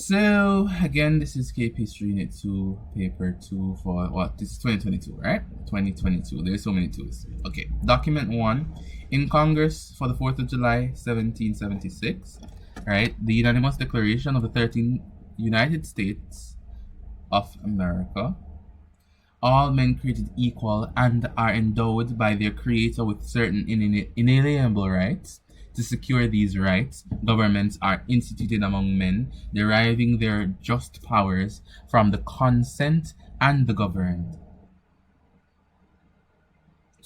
So again, this is Cape History Unit 2, Paper 2 for what? This is 2022, right? 2022. There's so many twos. Okay. Document 1. In Congress for the 4th of July, 1776, right? The unanimous declaration of the 13 United States of America. All men created equal and are endowed by their Creator with certain inalienable rights. To secure these rights, governments are instituted among men, deriving their just powers from the consent and the governed.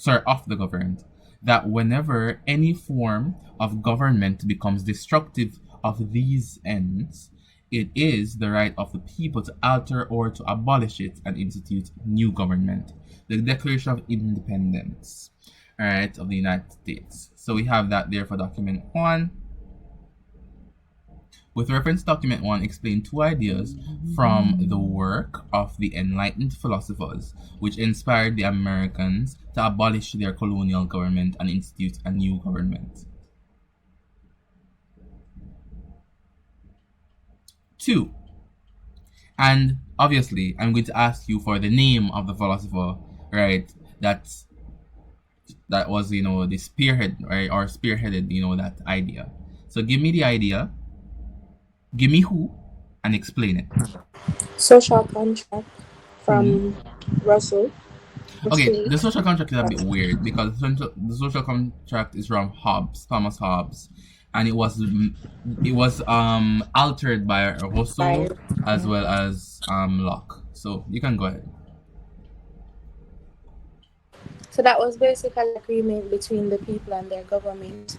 Of the governed. That whenever any form of government becomes destructive of these ends, it is the right of the people to alter or to abolish it and institute new government. The Declaration of Independence, all right, of the United States. So we have that there for document 1. With reference to document 1, explain 2 ideas from the work of the Enlightened philosophers, which inspired the Americans to abolish their colonial government and institute a new government. 2. And obviously, I'm going to ask you for the name of the philosopher, right? That was, the spearhead, right, or spearheaded, that idea. So give me the idea, give me who, and explain it. Social contract from Russell. Okay, the social contract is a bit weird because the social contract is from Thomas Hobbes, and it was altered by Rousseau as well as Locke. So you can go ahead. So that was basically an agreement between the people and their government,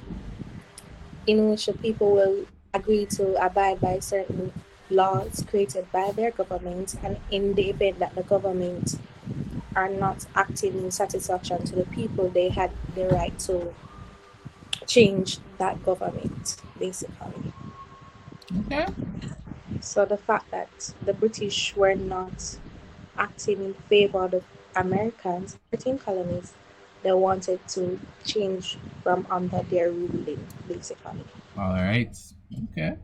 in which the people will agree to abide by certain laws created by their government, and in the event that the government are not acting in satisfaction to the people, they had the right to change that government, basically. Okay. So the fact that the British were not acting in favor of the Americans, 13 colonies, they wanted to change from under their ruling, basically. All right. Okay.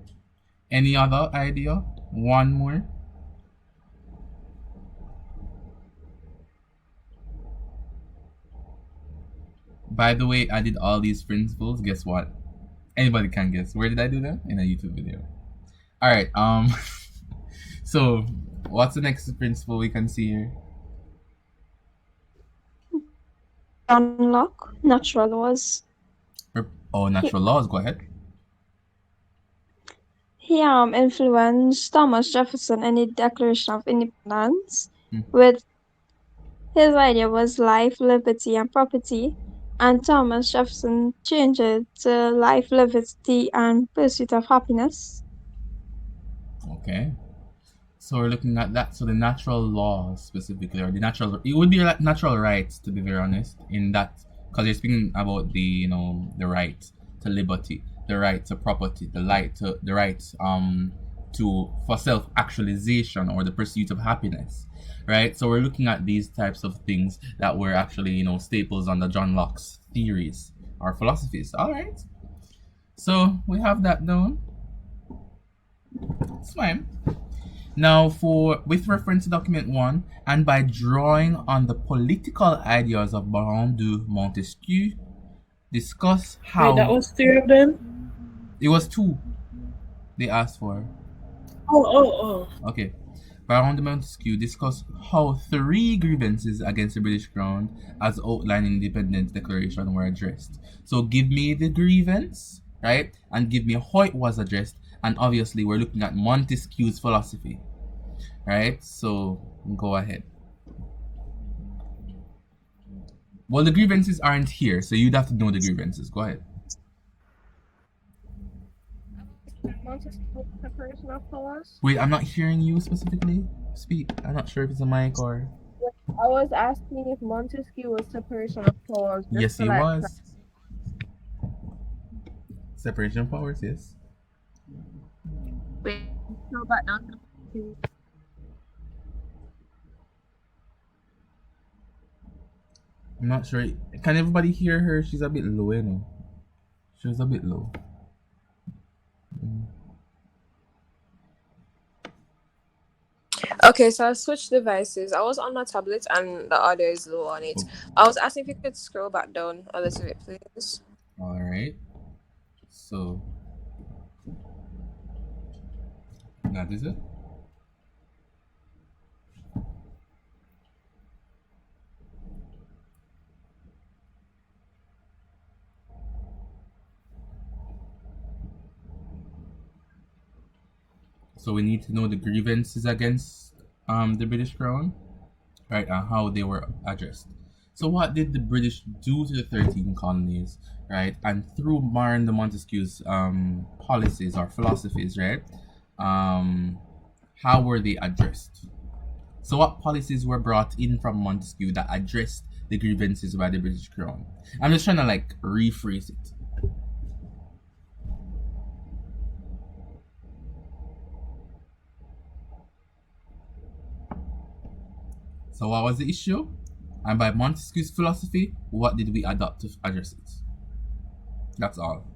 Any other idea? One more. By the way, I did all these principles. Guess what? Anybody can guess. Where did I do them? In a YouTube video. All right. So what's the next principle we can see here? John Locke, natural laws. Oh, natural laws. Go ahead. He influenced Thomas Jefferson in the Declaration of Independence, with his idea was life, liberty, and property, and Thomas Jefferson changed it to life, liberty, and pursuit of happiness. Okay. So we're looking at that. So the natural laws specifically, or it would be like natural rights, to be very honest, in that, because you're speaking about the right to liberty, the right to property, the right for self-actualization or the pursuit of happiness, right? So we're looking at these types of things that were actually staples under John Locke's theories or philosophies. All right. So we have that down. It's fine. Now, with reference to document 1, and by drawing on the political ideas of Baron de Montesquieu, discuss how... Wait, that was 3 of them? It was 2 they asked for. Oh. Okay. Baron de Montesquieu discuss how 3 grievances against the British Crown as outlined in the Independence Declaration were addressed. So give me the grievance, right? And give me how it was addressed. And obviously, we're looking at Montesquieu's philosophy, right? So go ahead. Well, the grievances aren't here, so you'd have to know the grievances. Go ahead. Montesquieu's separation of powers? Wait, I'm not hearing you specifically. Speak. I'm not sure if it's a mic or... I was asking if Montesquieu was separation of powers. Yes, he was. Separation of powers, yes. Wait, go back down to... I'm not sure. Can everybody hear her? She's a bit low, She was a bit low. Okay, so I switched devices. I was on my tablet and the audio is low on it. I was asking if you could scroll back down a little bit, please. All right. So that is it. So we need to know the grievances against the British Crown, right, and how they were addressed. So what did the British do to the 13 colonies, right? And through Baron de Montesquieu's policies or philosophies, right? How were they addressed? So what policies were brought in from Montesquieu that addressed the grievances by the British Crown? I'm just trying to like rephrase it. So what was the issue? And by Montesquieu's philosophy, what did we adopt to address it? That's all.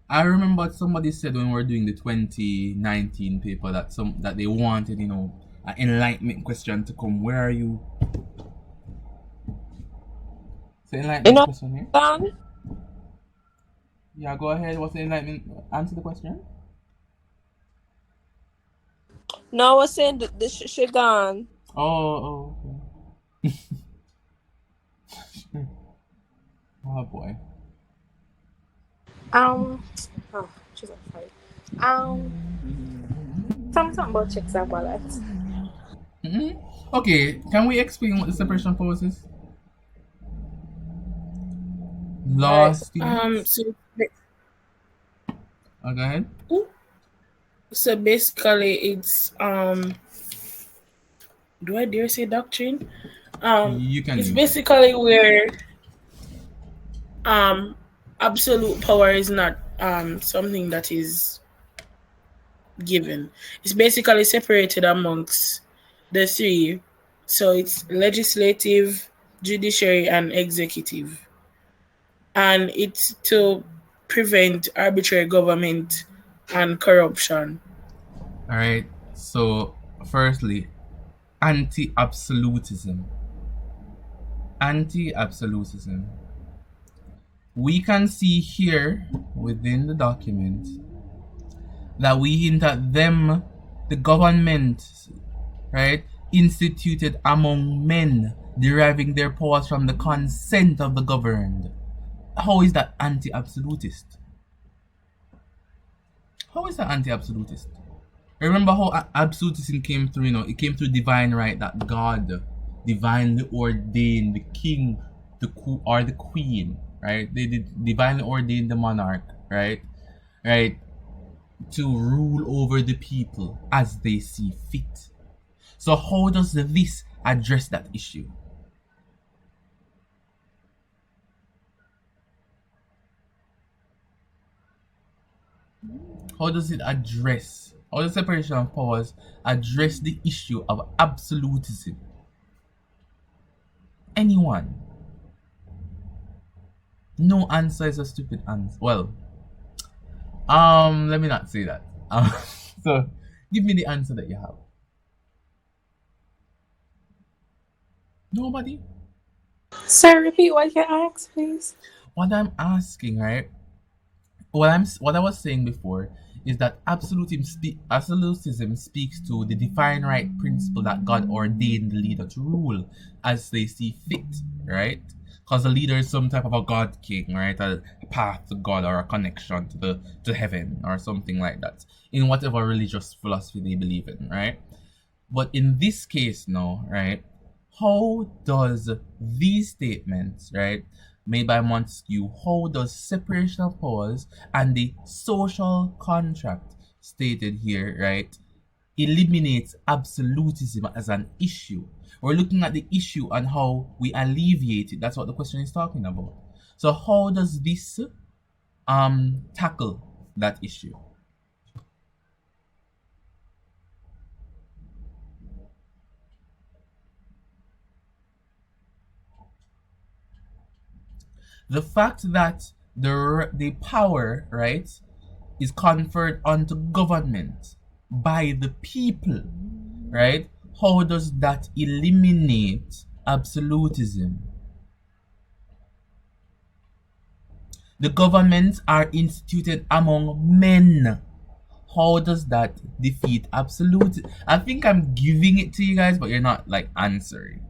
I remember somebody said when we were doing the 2019 paper that they wanted, an enlightenment question to come. Where are you? So enlightenment question here. Yeah, go ahead. What's the enlightenment? Answer the question. No, I was saying the she gone. Oh, okay. Oh boy. Oh, she's on fire. Tell me something about checks and balances. Okay, can we explain what the separation of powers is? Law students? So Go ahead. so basically it's do I dare say doctrine? You can It's use that. basically where absolute power is not something that is given. It's basically separated amongst the three. So it's legislative, judiciary, and executive. And it's to prevent arbitrary government and corruption. All right. So, firstly, anti-absolutism. Anti-absolutism. We can see here within the document that we hint at them, the government, right, instituted among men, deriving their powers from the consent of the governed. How is that anti-absolutist? How is that anti-absolutist? Remember how absolutism came through, it came through divine right, that God divinely ordained the king or the queen, right? They did divinely ordain the monarch, right? Right? To rule over the people as they see fit. So how does this address that issue? How does the separation of powers address the issue of absolutism? Anyone? No answer is a stupid answer. Well, let me not say that. So, give me the answer that you have. Nobody? Sir, repeat what you asked, please. What I'm asking, right? What I was saying before is that absolutism speaks to the divine right principle that God ordained the leader to rule as they see fit, right? Because the leader is some type of a God king, right? A path to God or a connection to heaven or something like that. In whatever religious philosophy they believe in, right? But in this case now, right? How does these statements, right, made by Montesquieu, how does separation of powers and the social contract stated here, right, eliminates absolutism as an issue? We're looking at the issue and how we alleviate it. That's what the question is talking about. So how does this tackle that issue? The fact that the power, right, is conferred onto government by the people, right? How does that eliminate absolutism? The governments are instituted among men. How does that defeat absolute? I think I'm giving it to you guys, but you're not like answering.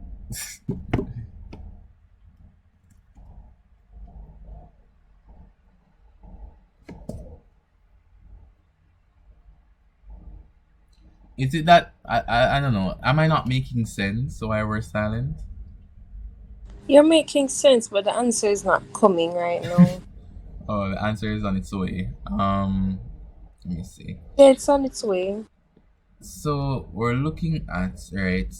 Is it that I don't know? Am I not making sense? So why we're silent? You're making sense, but the answer is not coming right now. Oh, the answer is on its way. Let me see. Yeah, it's on its way. So we're looking at, right,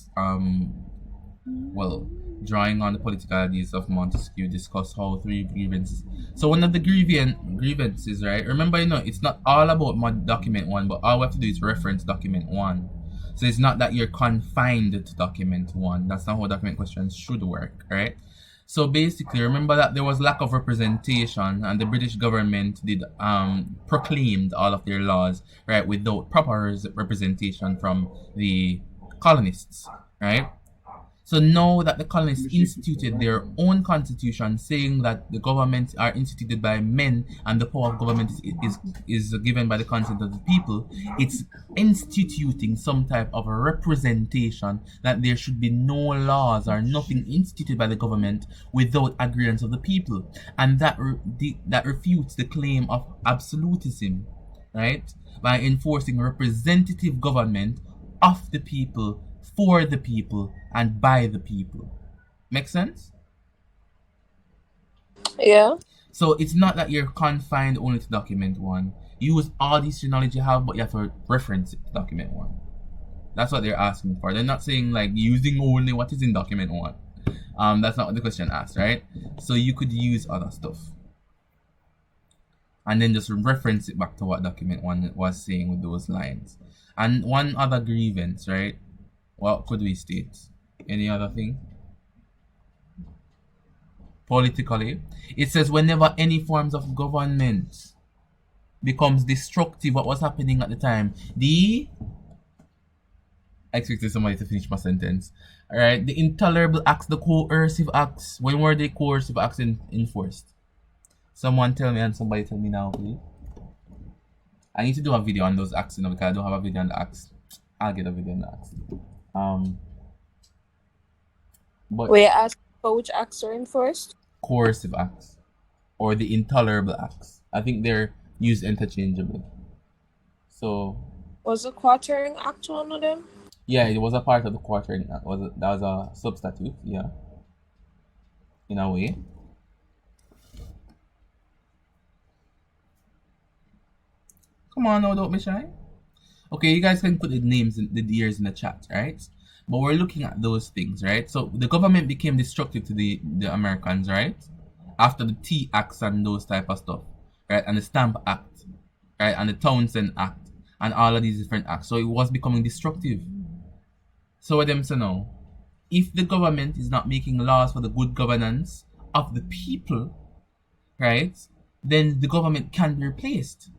well, drawing on the political ideas of Montesquieu, discuss how three grievances. So one of the grievances, right? Remember, it's not all about document 1, but all we have to do is reference document 1. So it's not that you're confined to document 1. That's not how document questions should work, right? So basically, remember that there was lack of representation, and the British government did proclaimed all of their laws, right, without proper representation from the colonists, right? So now that the colonists instituted their own constitution, saying that the governments are instituted by men and the power of government is given by the consent of the people, it's instituting some type of a representation that there should be no laws or nothing instituted by the government without agreement of the people. And that refutes the claim of absolutism, right? By enforcing representative government of the people, for the people, and by the people. Make sense? Yeah. So it's not that you're confined only to document 1. Use all this knowledge you have, but you have to reference it to document 1. That's what they're asking for. They're not saying like using only what is in document 1. That's not what the question asked, right? So you could use other stuff. And then just reference it back to what document 1 was saying with those lines. And one other grievance, right? What could we state? Any other thing? Politically, it says whenever any forms of government becomes destructive, what was happening at the time? I expected somebody to finish my sentence. Alright, the intolerable acts, the coercive acts. When were the coercive acts enforced? Someone tell me, and somebody tell me now, please. I need to do a video on those acts, because I don't have a video on the acts. I'll get a video on the acts. But Were you asking for which acts are enforced? Coercive acts or the intolerable acts. I think they're used interchangeably. So Was the Quartering Act one of them? Yeah, it was a part of the Quartering Act. That was a substitute, yeah. In a way. Come on now, don't be shy. Okay, you guys can put the names and the years in the chat, right? But we're looking at those things, right? So the government became destructive to the Americans, right? After the Tea Acts and those type of stuff, right? And the Stamp Act, right? And the Townsend Act, and all of these different acts. So it was becoming destructive. So what them say now? If the government is not making laws for the good governance of the people, right? Then the government can be replaced.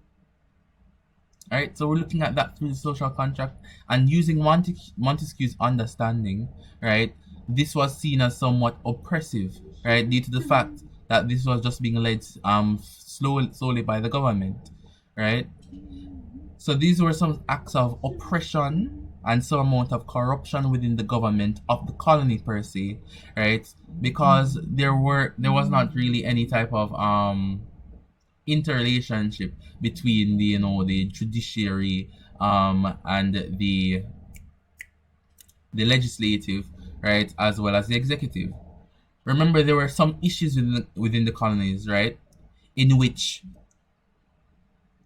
Right, so we're looking at that through the social contract and using Montesquieu's understanding, right? This was seen as somewhat oppressive, right, due to the fact that this was just being led solely by the government, right? So these were some acts of oppression and some amount of corruption within the government of the colony per se, right? Because there was not really any type of interrelationship between the judiciary and the legislative, right, as well as the executive. Remember, there were some issues within the colonies, right, in which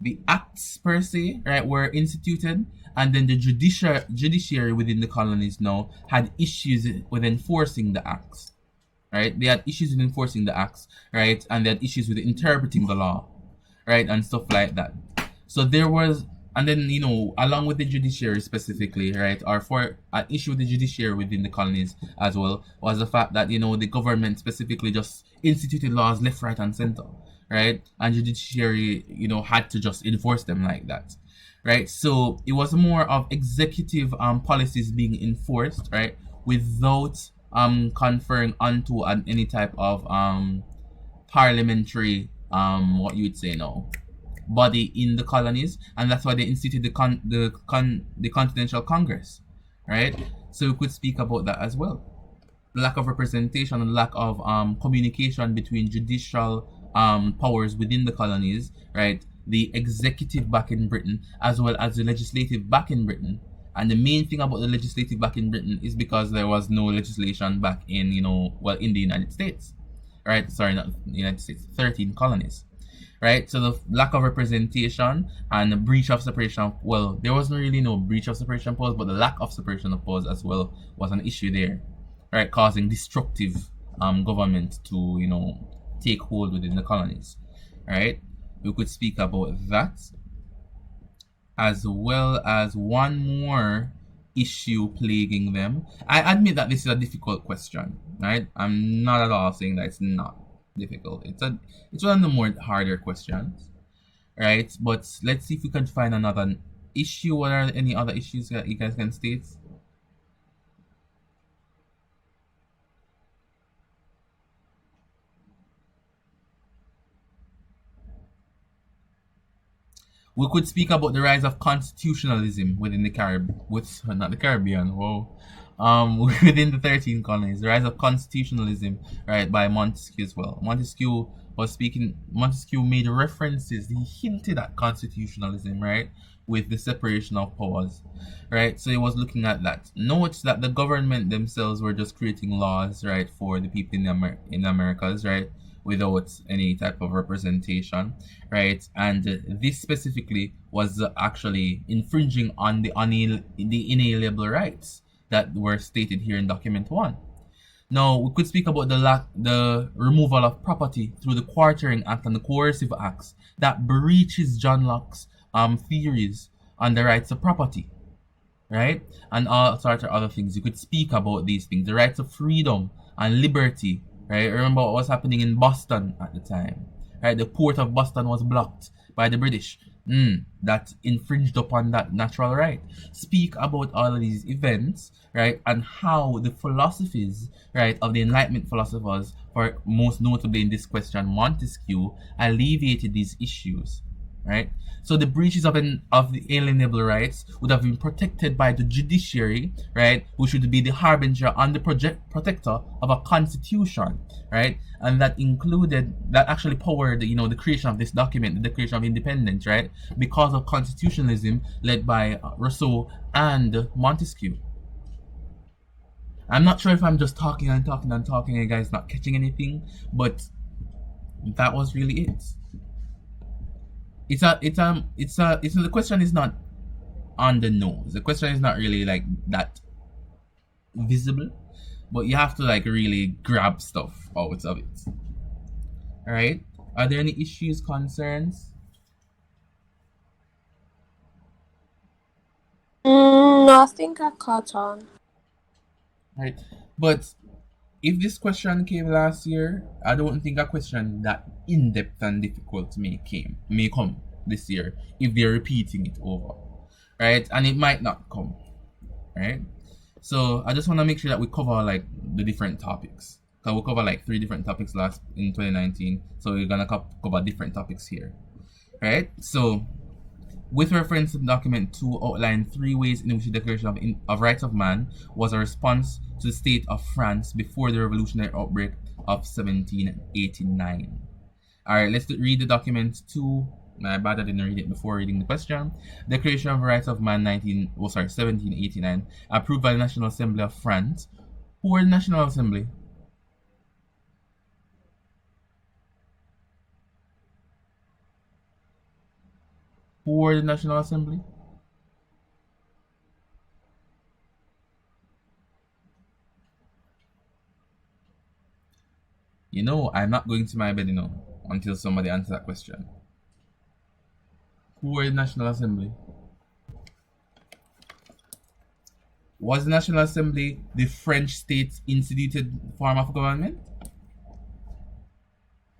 the acts per se, right, were instituted, and then the judiciary within the colonies now had issues with enforcing the acts. Right, they had issues with enforcing the acts, right, and they had issues with interpreting the law, right, and stuff like that. So there was And then, along with the judiciary specifically, right, or for an issue with the judiciary within the colonies as well, was the fact that, the government specifically just instituted laws left, right, and center, right? And judiciary, had to just enforce them like that, right? So it was more of executive policies being enforced, right, without conferring onto any type of parliamentary what you would say now body in the colonies, and that's why they instituted the Continental Congress, right? So we could speak about that as well. Lack of representation and lack of communication between judicial powers within the colonies, right? The executive back in Britain as well as the legislative back in Britain. And the main thing about the legislative back in Britain is because there was no legislation back in, in the United States, right? Sorry, not the United States, 13 colonies, right? So the lack of representation and the breach of separation of, well, there wasn't really no breach of separation of powers, but the lack of separation of powers as well was an issue there, right? Causing destructive government to, take hold within the colonies, right? We could speak about that, as well as one more issue plaguing them. I admit that this is a difficult question, right? I'm not at all saying that it's not difficult. It's one of the more harder questions, right? But let's see if we can find another issue. What are any other issues that you guys can state? We could speak about the rise of constitutionalism within the Caribbean. Whoa. Within the 13 colonies, the rise of constitutionalism, right, by Montesquieu as well. Montesquieu made references, he hinted at constitutionalism, right, with the separation of powers, right? So he was looking at that. Note that the government themselves were just creating laws, right, for the people in the Americas, right, without any type of representation, right? And this specifically was actually infringing on the inalienable rights that were stated here in document 1. Now, we could speak about the removal of property through the Quartering Act and the Coercive Acts that breaches John Locke's theories on the rights of property, right? And all sorts of other things. You could speak about these things, the rights of freedom and liberty, right? Remember what was happening in Boston at the time, right? The port of Boston was blocked by the British. That infringed upon that natural right. Speak about all of these events, right? And how the philosophies, right, of the Enlightenment philosophers, for most notably in this question, Montesquieu, alleviated these issues, right? So the breaches of the alienable rights would have been protected by the judiciary, right, which would be the harbinger and the protector of a constitution, right? And that actually powered, the creation of this document, the Declaration of Independence, right? Because of constitutionalism led by Rousseau and Montesquieu. I'm not sure if I'm just talking and talking and talking and you guys not catching anything, but that was really it. The question is not on the nose. The question is not really like that visible, but you have to like really grab stuff out of it. All right. Are there any issues, concerns? No, I think I caught on. Right. But if this question came last year, I don't think a question that in-depth and difficult may come this year if they're repeating it over, right? And it might not come, right? So I just want to make sure that we cover like the different topics. Because we'll cover like 3 different topics in 2019. So we're going to cover different topics here, right? So with reference to document 2, outline 3 ways in which the Declaration of Rights of Man was a response to the state of France before the revolutionary outbreak of 1789. All right, let's read the document 2. My bad, I didn't read it before reading the question. Declaration of Rights of Man 1789, approved by the National Assembly of France. Who were the National Assembly? Who were the National Assembly? I'm not going to my bed, until somebody answers that question. Who were the National Assembly? Was the National Assembly the French state's instituted form of government?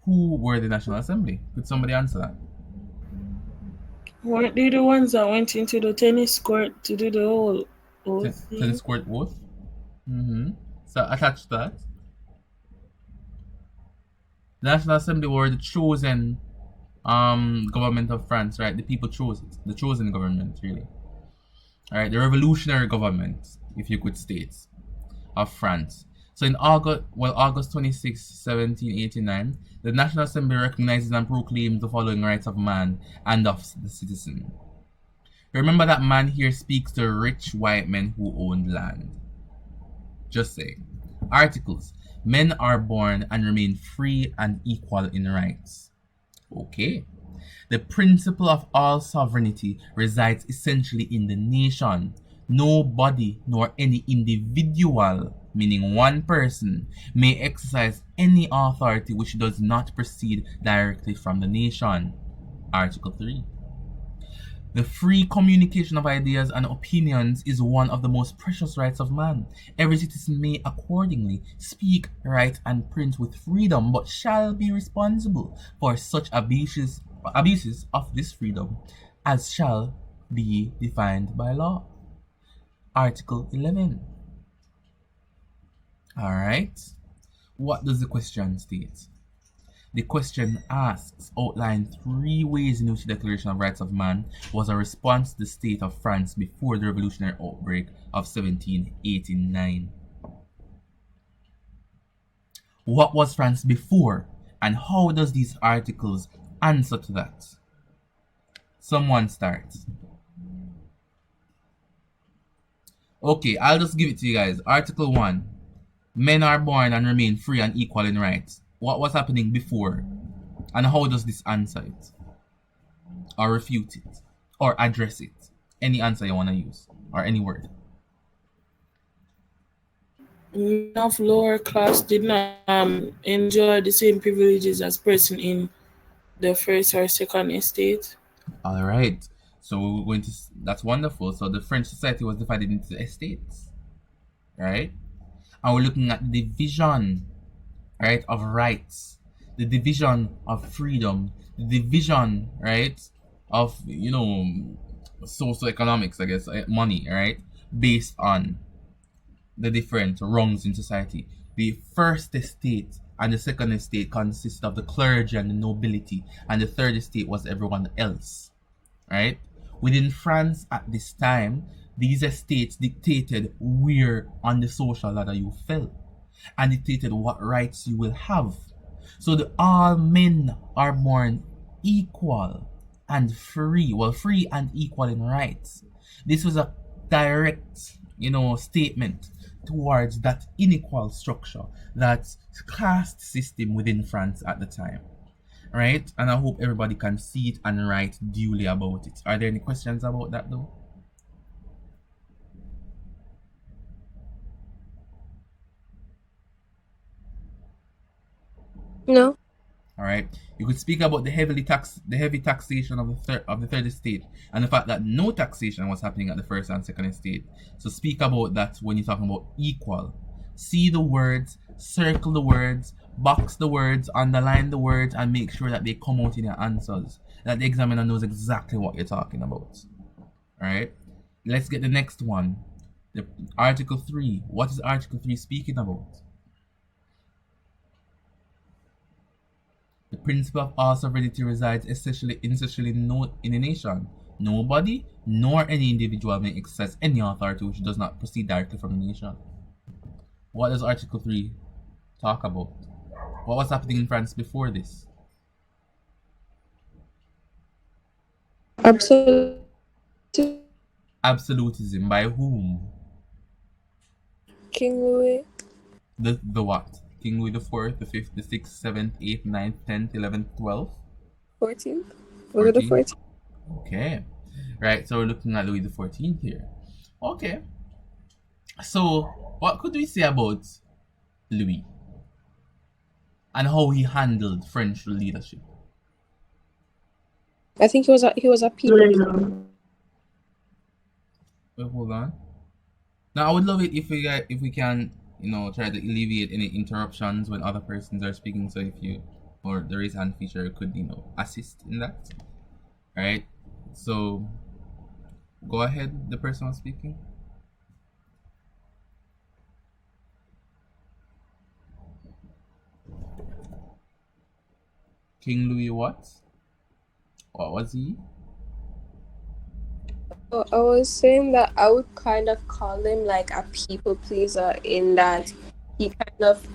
Who were the National Assembly? Could somebody answer that? Weren't they the ones that went into the tennis court to do the whole oath thing? Tennis court oath? So attached to that. The National Assembly were the chosen government of France, right? The people chose it. The chosen government, really. Alright, the revolutionary government, if you could state, of France. So in August 26, 1789, the National Assembly recognizes and proclaims the following rights of man and of the citizen. Remember that man here speaks to rich white men who owned land. Just saying. Articles. Men are born and remain free and equal in rights. Okay. The principle of all sovereignty resides essentially in the nation. No body nor any individual, meaning one person, may exercise any authority which does not proceed directly from the nation. Article 3. The free communication of ideas and opinions is one of the most precious rights of man. Every citizen may accordingly speak, write, and print with freedom, but shall be responsible for such abuses of this freedom as shall be defined by law. Article 11. Alright. What does the question state? The question outlines 3 ways in which the Declaration of Rights of Man was a response to the state of France before the revolutionary outbreak of 1789. What was France before, and how does these articles answer to that? Someone start. Okay, I'll just give it to you guys. Article 1. Men are born and remain free and equal in rights. What was happening before? And how does this answer it? Or refute it? Or address it? Any answer you want to use. Or any word. Men of lower class did not enjoy the same privileges as person in the first or second estate. Alright. So we're going to... That's wonderful. So the French society was divided into estates. Right? And we're looking at the division, right, of rights, the division of freedom, the division, right, of, socioeconomics, I guess, money, right, based on the different rungs in society. The first estate and the second estate consist of the clergy and the nobility, and the third estate was everyone else, right? Within France at this time, these estates dictated where on the social ladder you fell and dictated what rights you will have. So all men are born equal and free. Well, free and equal in rights. This was a direct, statement towards that unequal structure, that caste system within France at the time. Right? And I hope everybody can see it and write duly about it. Are there any questions about that though? No. All right. You could speak about the heavy taxation of the third estate, and the fact that no taxation was happening at the first and second estate. So speak about that when you're talking about equal. See the words, circle the words, box the words, underline the words, and make sure that they come out in your answers. That the examiner knows exactly what you're talking about. All right. Let's get the next one. The Article 3. What is Article 3 speaking about? The principle of all sovereignty resides essentially in a nation. Nobody nor any individual may exercise any authority which does not proceed directly from the nation. What does Article 3 talk about? What was happening in France before this? Absolutism. By whom? King Louis. The what? King Louis the 4th, the 5th, the 6th, 7th, 8th, 9th, 10th, 11th, 12th? 14th? Was it the 14th? Okay. Right, so we're looking at Louis the 14th here. Okay. So, what could we say about Louis? And how he handled French leadership? I think he was a people. Wait, hold on. Now, I would love it if we can, try to alleviate any interruptions when other persons are speaking. So if you or the raise hand feature could, assist in that. All right. So go ahead, the person who's speaking. King Louis what? What was he? I was saying that I would kind of call him like a people pleaser in that he kind of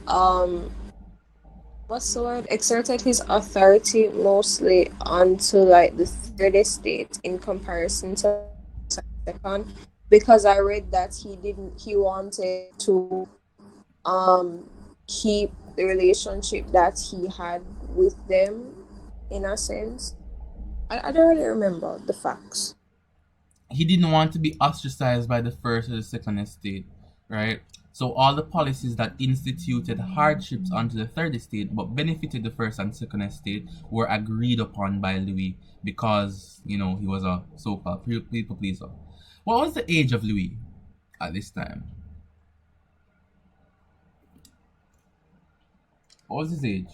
what's the word, exerted his authority mostly onto like the third estate in comparison to second, because I read that he wanted to keep the relationship that he had with them in a sense. I don't really remember the facts. He didn't want to be ostracized by the first or the second estate, right? So all the policies that instituted hardships onto the third estate but benefited the first and second estate were agreed upon by Louis because, he was a so-called people pleaser. What was the age of Louis at this time? What was his age?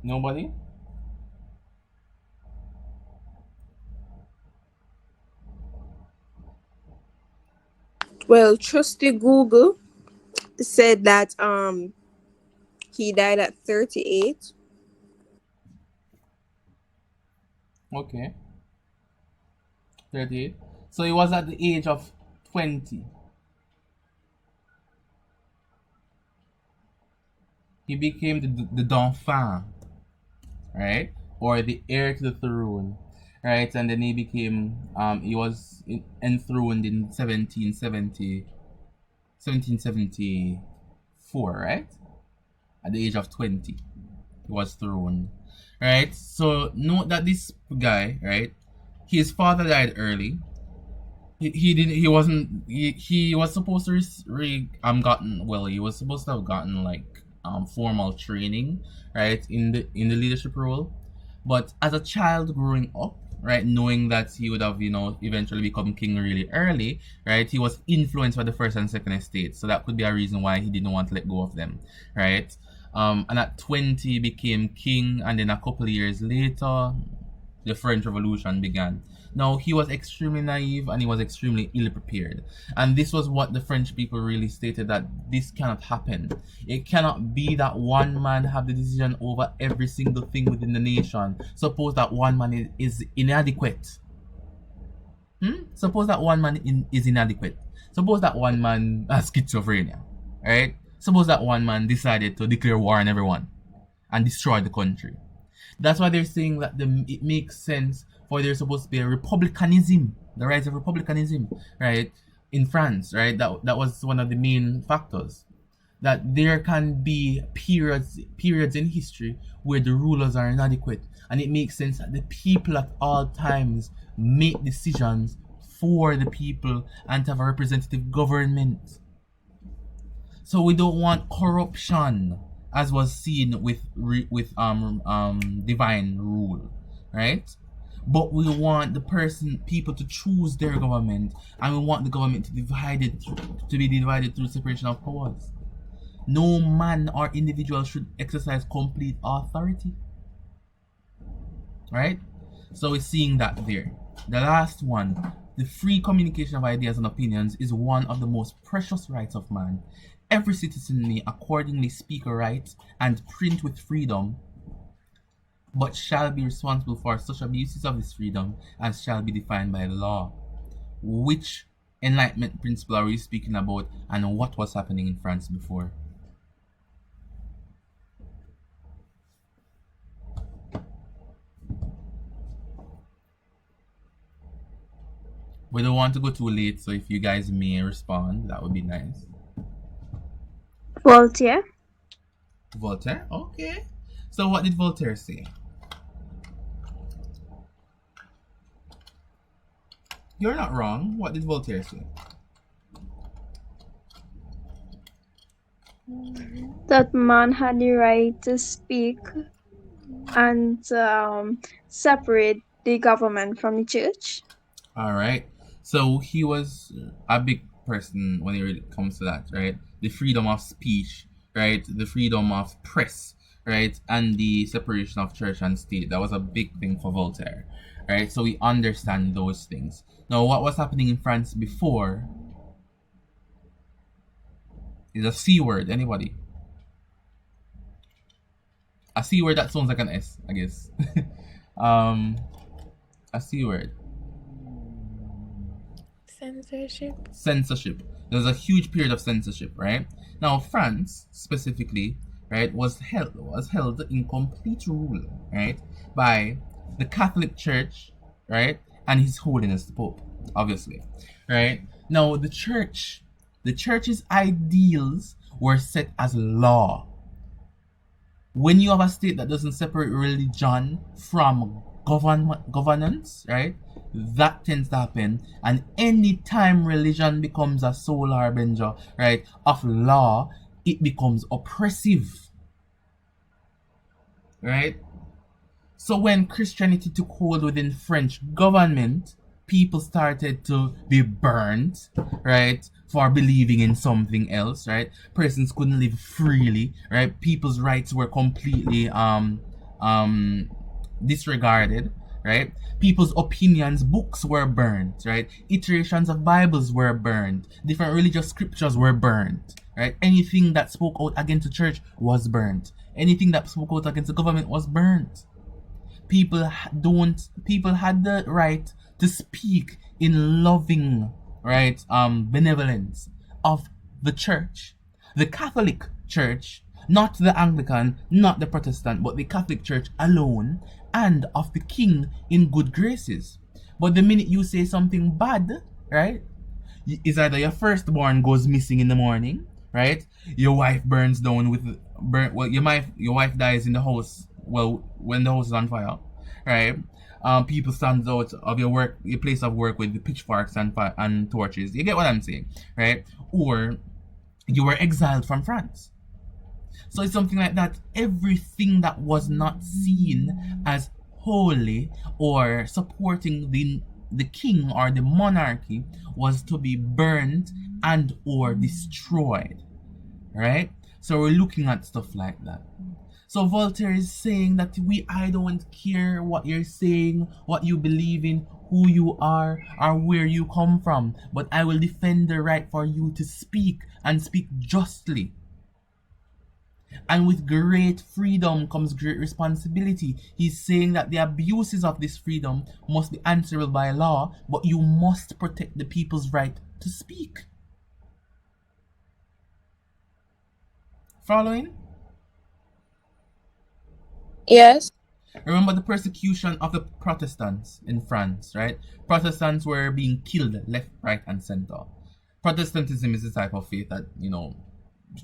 Nobody? Well, trusty Google said that he died at 38. Okay. 38. So he was at the age of 20. He became the Dauphin, right? Or the heir to the throne, right? And then he was enthroned in 1774, right? At the age of 20, he was throned, right? So note that this guy, right? His father died early. He didn't he was supposed to he was supposed to have gotten like formal training, right, in the leadership role, but as a child growing up, right, knowing that he would have eventually become king really early, right, he was influenced by the first and second estate, so that could be a reason why he didn't want to let go of them, right. And at 20 he became king, and then a couple of years later the French Revolution began. Now, he was extremely naive and he was extremely ill prepared. And this was what the French people really stated, that this cannot happen. It cannot be that one man have the decision over every single thing within the nation. Suppose that one man is inadequate. Suppose that one man is inadequate. Suppose that one man has schizophrenia. Right? Suppose that one man decided to declare war on everyone and destroy the country. That's why they're saying that it makes sense for there supposed to be a republicanism, the rise of republicanism, right, in France, right? That was one of the main factors. That there can be periods in history where the rulers are inadequate, and it makes sense that the people at all times make decisions for the people and to have a representative government. So we don't want corruption, as was seen with divine rule, right? But we want people to choose their government, and we want the government to be divided through separation of powers. No man or individual should exercise complete authority, right? So we're seeing that there. The last one, the free communication of ideas and opinions is one of the most precious rights of man. Every citizen may accordingly speak a right and print with freedom, but shall be responsible for such abuses of this freedom as shall be defined by the law. Which Enlightenment principle are we speaking about, and what was happening in France before? We don't want to go too late, so if you guys may respond, that would be nice. Voltaire. Voltaire? Okay. So what did Voltaire say? You're not wrong. What did Voltaire say? That man had the right to speak and separate the government from the church. All right. So he was a big person when it comes to that, right? The freedom of speech, right? The freedom of press, right? And the separation of church and state. That was a big thing for Voltaire, right? So we understand those things. Now, what was happening in France before is a C word. Anybody? A C word that sounds like an S, I guess. A C word. Censorship. There's a huge period of censorship, right? Now, France specifically, right, was held in complete rule, right, by the Catholic Church, right, and His Holiness the Pope, obviously, right. Now, the church's ideals were set as law. When you have a state that doesn't separate religion from governance, right, that tends to happen. And any time religion becomes a sole harbinger, right, of law, it becomes oppressive, right? So when Christianity took hold within French government, people started to be burnt, right, for believing in something else, right? Persons couldn't live freely, right? People's rights were completely disregarded, right? People's opinions, books were burnt, right? Iterations of Bibles were burnt. Different religious scriptures were burnt, right? Anything that spoke out against the church was burnt. Anything that spoke out against the government was burnt. People had the right to speak in loving, right, benevolence of the church. The Catholic Church, not the Anglican, not the Protestant, but the Catholic Church alone, and of the king in good graces. But the minute you say something bad, right, is either your firstborn goes missing in the morning, right? Your wife burns down your wife dies in the house, well, when the house is on fire, right? People stand out of your place of work with the pitchforks and torches. You get what I'm saying, right? Or you were exiled from France. So it's something like that. Everything that was not seen as holy or supporting the king or the monarchy was to be burned and or destroyed, right? So we're looking at stuff like that. So Voltaire is saying that I don't care what you're saying, what you believe in, who you are, or where you come from, but I will defend the right for you to speak and speak justly. And with great freedom comes great responsibility. He's saying that the abuses of this freedom must be answerable by law, but you must protect the people's right to speak. Following? Yes. Remember the persecution of the Protestants in France, right? Protestants were being killed left, right, and center. Protestantism is the type of faith that,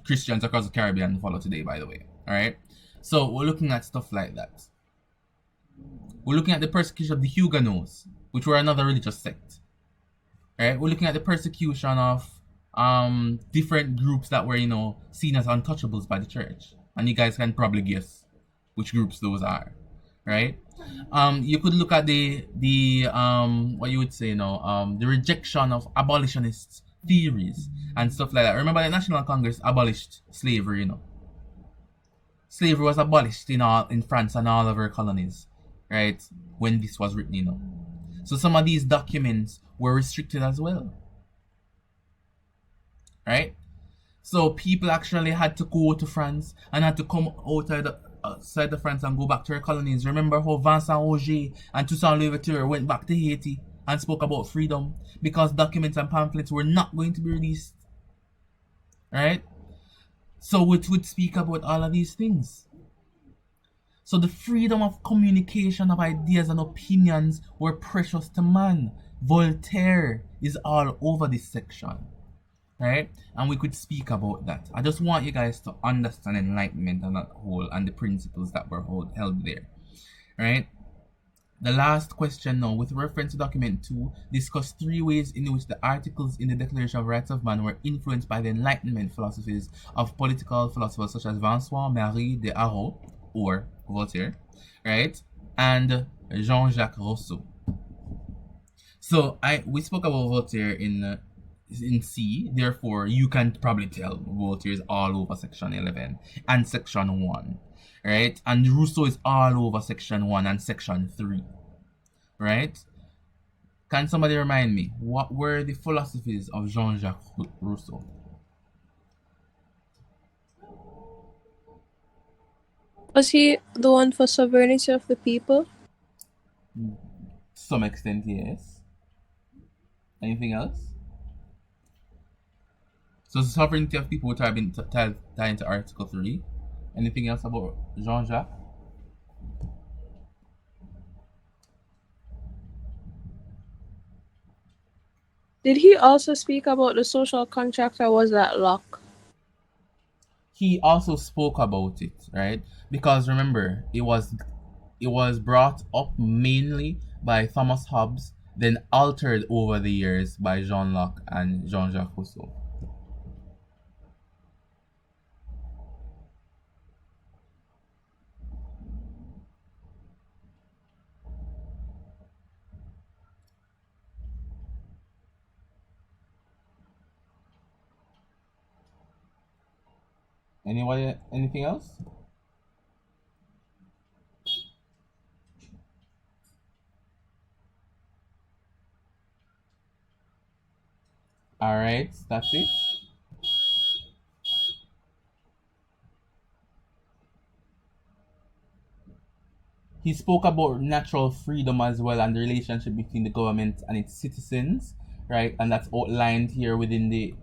Christians across the Caribbean follow today, by the way. Alright? So we're looking at stuff like that. We're looking at the persecution of the Huguenots, which were another religious sect. Alright? We're looking at the persecution of different groups that were, seen as untouchables by the church. And you guys can probably guess which groups those are. Right? You could look at the what you would say the rejection of abolitionists theories and stuff like that. Remember the National Congress abolished slavery, Slavery was abolished in France and all of our colonies, right? When this was written, So some of these documents were restricted as well. Right? So people actually had to go to France and had to come outside of France and go back to their colonies. Remember how Vincent Auger and Toussaint Louverture went back to Haiti and spoke about freedom because documents and pamphlets were not going to be released. Right? So it would speak about all of these things. So the freedom of communication of ideas and opinions were precious to man. Voltaire is all over this section, right? And we could speak about that. I just want you guys to understand Enlightenment and that whole and the principles that were held there, right? The last question now, with reference to document 2, discuss 3 ways in which the articles in the Declaration of Rights of Man were influenced by the Enlightenment philosophies of political philosophers such as François-Marie de Haro, or Voltaire, right? And Jean-Jacques Rousseau. So we spoke about Voltaire in C, therefore you can probably tell Voltaire is all over section 11 and section 1, right? And Rousseau is all over section 1 and section 3, right? Can somebody remind me, what were the philosophies of Jean-Jacques Rousseau? Was he the one for sovereignty of the people? To some extent, yes. Anything else? So sovereignty of people would have been tied into Article 3. Anything else about Jean-Jacques? Did he also speak about the social contract, or was that Locke? He also spoke about it, right? Because remember, it was brought up mainly by Thomas Hobbes, then altered over the years by Jean Locke and Jean-Jacques Rousseau. Anybody? Anything else? All right, that's it. He spoke about natural freedom as well and the relationship between the government and its citizens, right? And that's outlined here within the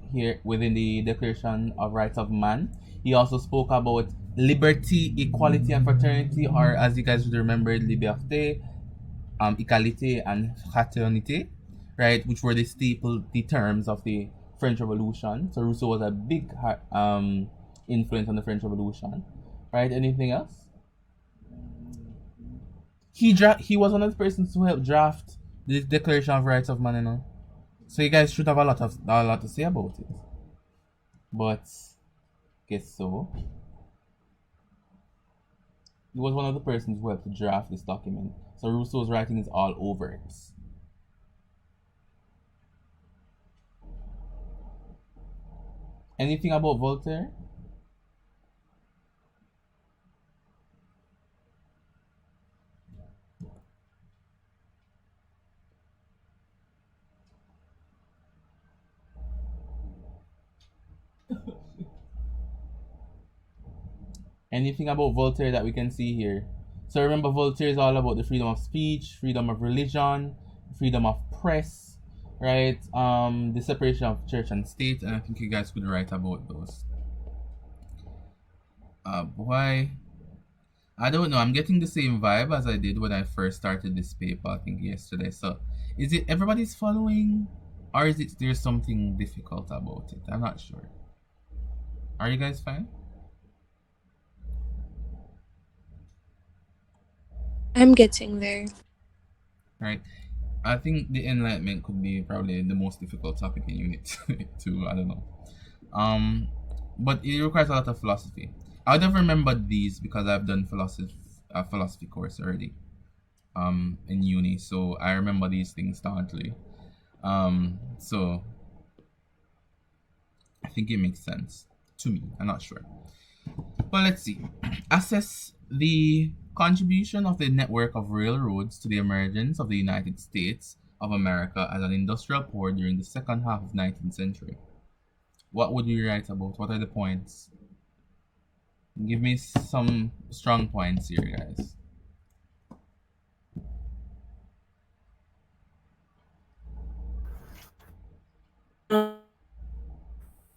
Declaration of Rights of Man. He also spoke about liberty, equality, and fraternity, or as you guys would remember, liberté, égalité, and fraternité, right? Which were the terms of the French Revolution. So Rousseau was a big influence on the French Revolution, right? Anything else? He was one of the persons who helped draft the Declaration of Rights of Man, you know. So you guys should have a lot to say about it. But guess so. He was one of the persons who helped draft this document. So Rousseau's writing is all over it. Anything about Voltaire? Anything about Voltaire that we can see here? So remember, Voltaire is all about the freedom of speech, freedom of religion, freedom of press, right? The separation of church and state, and I think you guys could write about those. Why? I don't know. I'm getting the same vibe as I did when I first started this paper, I think yesterday. So, is it everybody's following, or is it there's something difficult about it? I'm not sure. Are you guys fine? I'm getting there. Right. I think the Enlightenment could be probably the most difficult topic in Unit 2. I don't know. But it requires a lot of philosophy. I would have remembered these because I've done philosophy course already. In uni, so I remember these things thoroughly. So I think it makes sense to me. I'm not sure. But let's see. Assess the contribution of the network of railroads to the emergence of the United States of America as an industrial power during the second half of the 19th century. What would you write about? What are the points? Give me some strong points here, guys.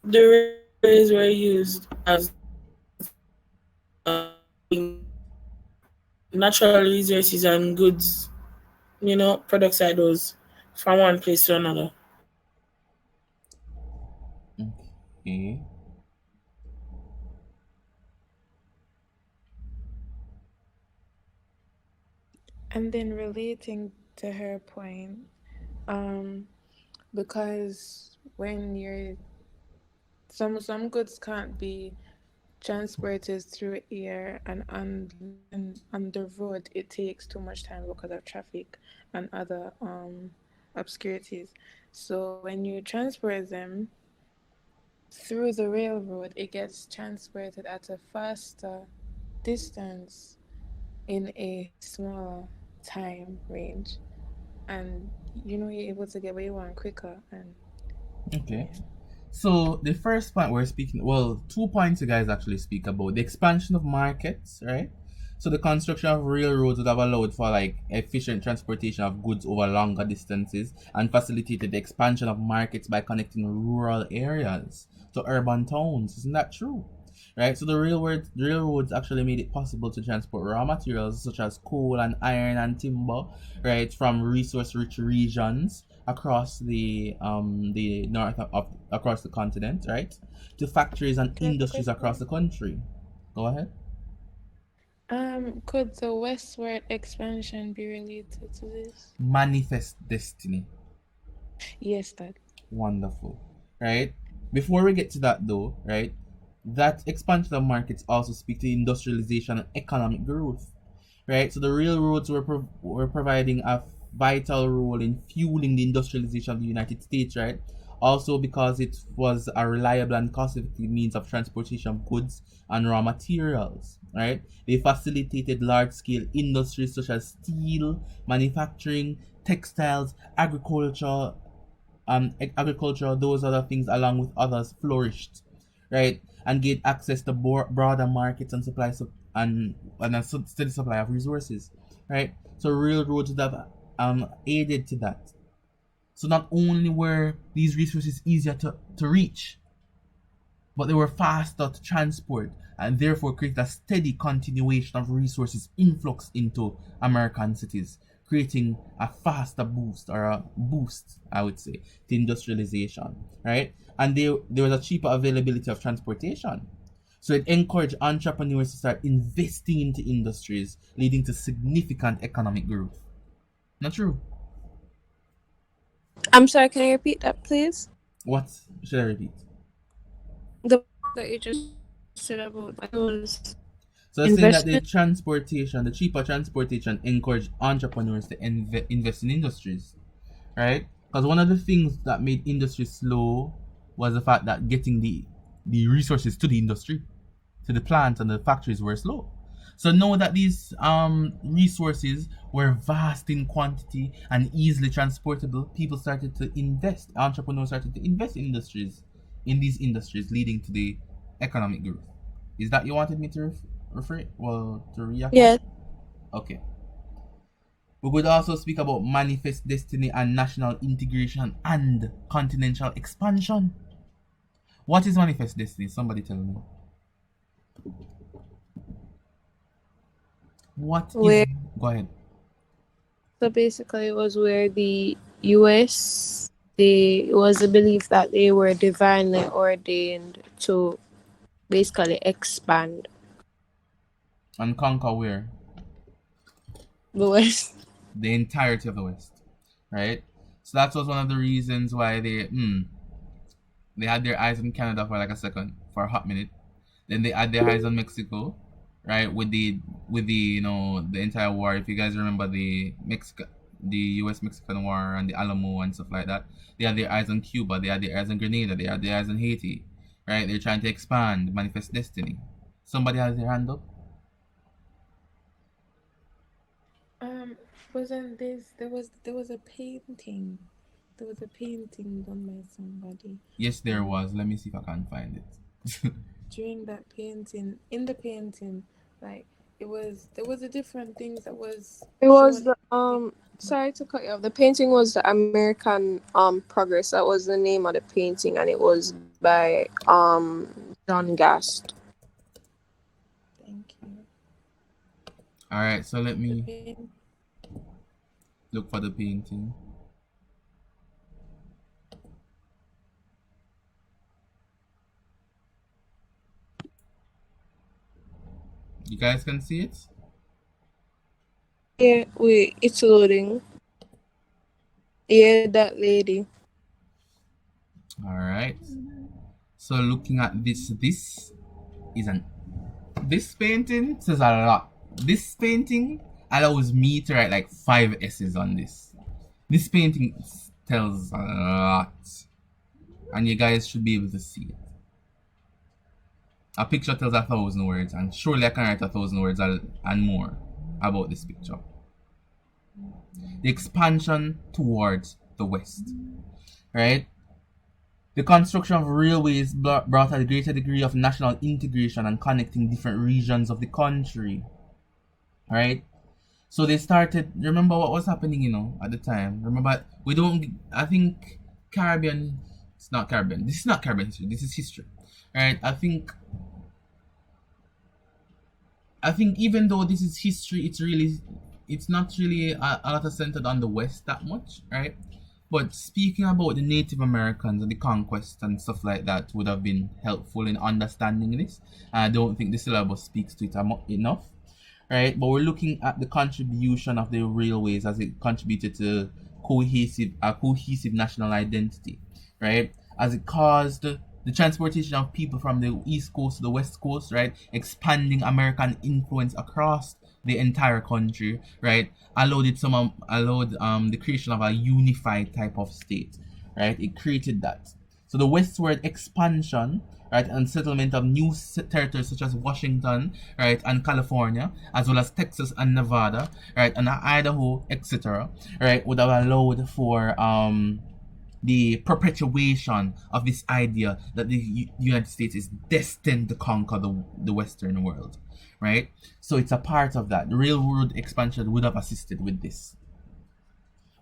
The railways were used as natural resources and goods, products like those. from one place to another. Okay. And then relating to her point, because when you're some goods can't be transported through air and on the road, it takes too much time because of traffic and other obscurities. So when you transport them through the railroad, it gets transported at a faster distance in a smaller time range, and you're able to get where you want quicker. And Okay. yeah. So the first point we're speaking, well, 2 points you guys actually speak about the expansion of markets, right? So the construction of railroads would have allowed for like efficient transportation of goods over longer distances and facilitated the expansion of markets by connecting rural areas to urban towns. Isn't that true? Right? So the railroads actually made it possible to transport raw materials such as coal and iron and timber, right, from resource-rich regions across the north of across the continent, right, to factories and Can I ask a industries across question? the country. Go ahead. Could the westward expansion be related to this? Manifest destiny. Yes, Dad. Wonderful. Right? Before we get to that though, right? That expansion of markets also speak to industrialization and economic growth. Right? So the railroads were providing a vital role in fueling the industrialization of the United States, right? Also because it was a reliable and cost-effective means of transportation of goods and raw materials, right? They facilitated large-scale industries such as steel, manufacturing, textiles, agriculture, those other things along with others flourished, right? And gained access to broader markets and and a steady supply of resources, right? So railroads would have aided to that. So not only were these resources easier to reach, but they were faster to transport and therefore create a steady continuation of resources influx into American cities, creating a faster boost or a boost, I would say, to industrialization, right? And there was a cheaper availability of transportation. So it encouraged entrepreneurs to start investing into industries, leading to significant economic growth. Not true? I'm sorry, can you repeat that, please? What should I repeat? The that you just said about those So saying investment. that the cheaper transportation encouraged entrepreneurs to invest in industries, right? Because one of the things that made industry slow was the fact that getting the resources to the industry, to the plants and the factories were slow. So now that these resources were vast in quantity and easily transportable, people started to invest. Entrepreneurs started to invest in these industries, leading to the economic growth. Is that you wanted me to refer? Well, to react on? Yes. Okay. We could also speak about manifest destiny and national integration and continental expansion. What is manifest destiny? Somebody tell me. What is? Where Go ahead. so basically it was where the US, it was the belief that they were divinely ordained to basically expand And conquer where? the West. The entirety of the West, right? So that was one of the reasons why they had their eyes on Canada for like a second, for a hot minute. Then they had their eyes on Mexico, right? With the the entire war. If you guys remember the U.S. Mexican War and the Alamo and stuff like that, they had their eyes on Cuba. They had their eyes on Grenada. They had their eyes on Haiti, right? They're trying to expand, manifest destiny. Somebody has their hand up. Um, wasn't this there was a painting? There was a painting done by somebody. Yes, there was. Let me see if I can find it. During that painting, in the painting, like there was a different things that was It was shown. the sorry to cut you off. The painting was the American Progress. That was the name of the painting, and it was by John Gast. Thank you. All right, so let The me paint. look for the painting. You guys can see it? Yeah, wait, it's loading. Yeah, that lady. All right. So looking at this is this painting says a lot. This painting allows me to write like 5 essays on this. This painting tells a lot, and you guys should be able to see it. A picture tells 1,000 words, and surely I can write 1,000 words and more about this picture. The expansion towards the west, right? The construction of railways brought a greater degree of national integration and connecting different regions of the country, right? So they started, remember what was happening, at the time? Remember, I think Caribbean, it's not Caribbean. This is not Caribbean history, this is history, right? I think even though this is history, it's not really a lot of centered on the West that much, right? But speaking about the Native Americans and the conquest and stuff like that would have been helpful in understanding this. I don't think the syllabus speaks to it enough, right? But we're looking at the contribution of the railways as it contributed to a cohesive national identity, right? As it caused the transportation of people from the East Coast to the West Coast, right? Expanding American influence across the entire country, right? Allowed the creation of a unified type of state, right? It created that. So the westward expansion, right, and settlement of new territories such as Washington, right, and California, as well as Texas and Nevada, right, and Idaho, etc., right, would have allowed for the perpetuation of this idea that the United States is destined to conquer the Western world, right? So it's a part of that. The railroad expansion would have assisted with this.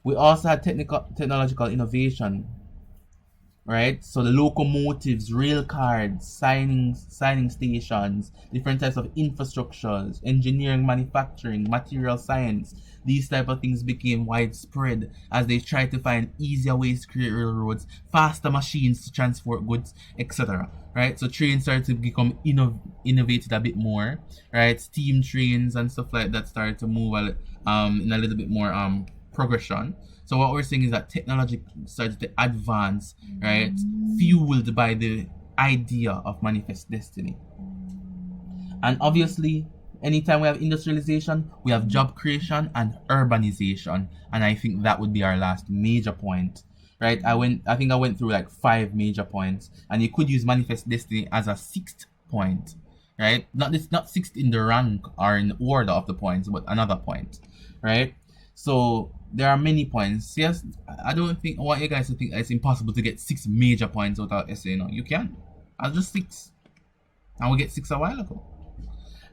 We also had technological innovation, right? So the locomotives, rail cars, signing stations, different types of infrastructures, engineering, manufacturing, material science, these type of things became widespread as they tried to find easier ways to create railroads, faster machines to transport goods, etc. Right? So trains started to become innovated a bit more, right? Steam trains and stuff like that started to move in a little bit more progression. So what we're saying is that technology started to advance, right? Fueled by the idea of manifest destiny. And obviously, anytime we have industrialization, we have job creation and urbanization. And I think that would be our last major point, right? I think I went through like 5 major points, and you could use manifest destiny as a 6th point, right? Not 6th in the rank or in order of the points, but another point, right? So there are many points. Yes, I want you guys to think it's impossible to get 6 major points without essay. No, you can. I'll just 6. And we get 6 a while ago.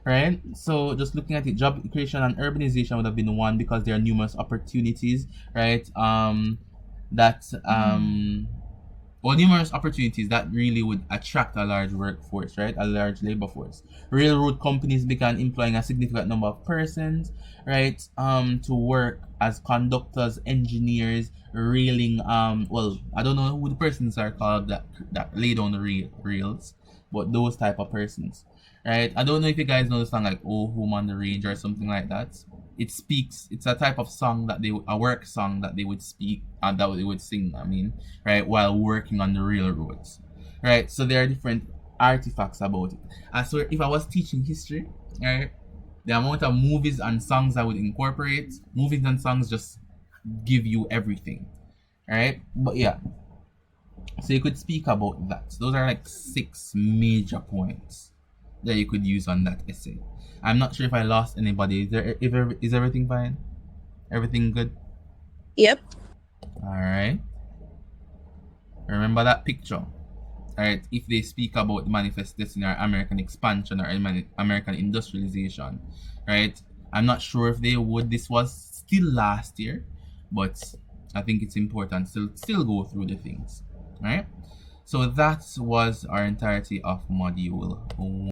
Right? So just looking at it, job creation and urbanization would have been one because there are numerous opportunities, right? Numerous opportunities that really would attract a large workforce, right? A large labor force. Railroad companies began employing a significant number of persons, right? To work as conductors, engineers, railing. Well, I don't know who the persons are called that lay down the rails, but those type of persons, right? I don't know if you guys know the song like "Oh Home on the Range" or something like that. It's a type of song a work song that they would speak and that they would sing, right, while working on the railroads, right? So there are different artifacts about it. I swear, if I was teaching history, right, the amount of movies and songs I would incorporate, movies and songs just give you everything, right? But yeah, so you could speak about that. So those are like 6 major points that you could use on that essay. I'm not sure if I lost anybody. Is everything fine? Everything good? Yep. Alright. Remember that picture. Alright, if they speak about the manifest destiny or American expansion or American industrialization, right? I'm not sure if they would. This was still last year, but I think it's important to still go through the things. Alright? So that was our entirety of module 1.